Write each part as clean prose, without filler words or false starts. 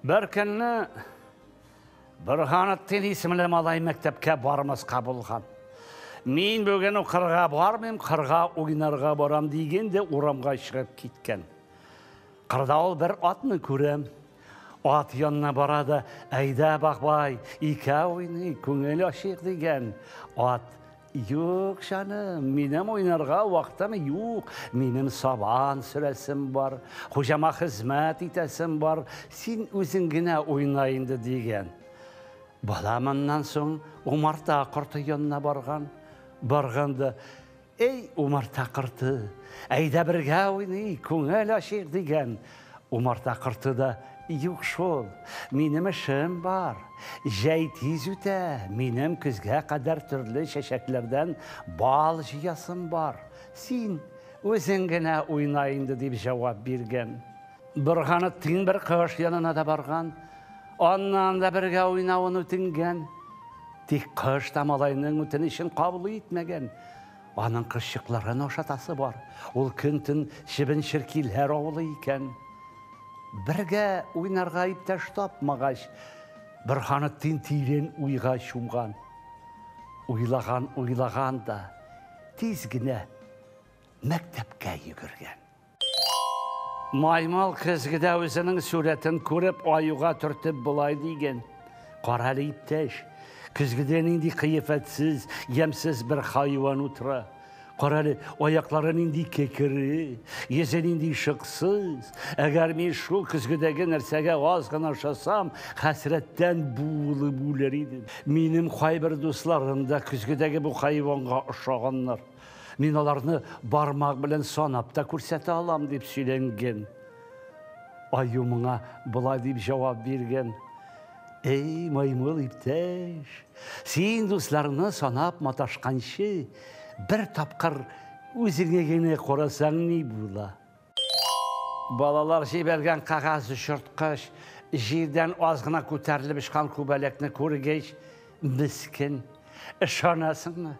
Бәркәнне Бірғанаттен исімлі малай мектепке бармасқа болған. Мен бөген қырға бармайым, қырға ойнарға барам дегенде урамға шығып кеткен. Қырда ол бір атны көрем. Ат янына барады, әйдә бақбай, ике ойны, көңіл ашық деген. Ат, yok жаным, менің ойнарға уақытым yok. Менің сабан сүрәсім бар, қожама хизмәт итәсім бар, сен өзің генә ойнайынды деген. Баламаннан соң Умарта қырты янына барғанды, ей Умарта қырты, әйдә бірге ойны, көңіл ашық деген. Умарта қырты да, yok шол, менің ішім бар, жай тез өте, менің күзге қадар түрлі шешеклерден бал жиясым бар. Сен өзің генә ойнайынды деп жауап берген. Бірғаны тың бір қыш янына да барған, оннан да бірге ойнауын өтінген. Тек қыш тамалайының өтінішін қабыл етмеген. Аның қышшықларын ошатасы бар. Ол күнтін шібін шіркейлер ауылы екен. Бірге ойнарға иптәш тапмағаш, Бірғаны тен-тейрен ойға шумған. Ойлаған да тезгіне мәктепке үйгірген. Маймал қызгіде өзінің суретін көріп, айуға түртіп бұлай деген. Қаралы иптәш, күзгіден инди қиефетсіз, емсіз бір хайуан ұтыра. Қаралы, аяқларын инди кекірі, езен инди шықсыз. Әгер мен шул күзгідегі нәрсеге азғын ашасам, хәсіреттен буылы бұлер едім. Менің қайбір достарымда күзгідегі бұл хайуанға ұшағанлар. Мен оларны бармақ білін санапта көрсеті алам деп сөйленген. Аю мұңа бұлай деп жауап берген. Ей, маймыл иптәш, сен достарны санап маташқаншы, бір тапқыр өзіңе гене қорасаң не бұла. Балалар жеберген қағаз үшіртқыш, жерден азғына көтәріліп ішқан көбәлекні көргеш, міскін, ішанасың.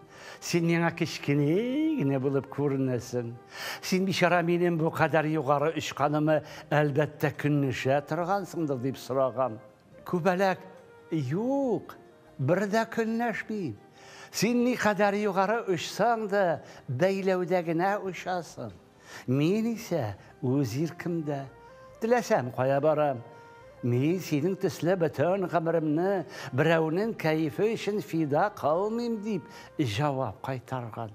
Сен меңа кішкене болып көрінесің. Сен бишара менен бұл қадар юғары үшқанымы әлбәтті күнніше тұрғансыңды деп сұраған. Көбәлек, yok, бірді күннәшмейм. Сен не қадар юғары үшсаңды бәйлеудегіне үшасың. Мен ise өз еркімді. Тілесем қоя барам. Мен сенің түслі бүтін ғымырымны біреуінің кәйфі үшін фида қалмайым деп жауап қайтарған.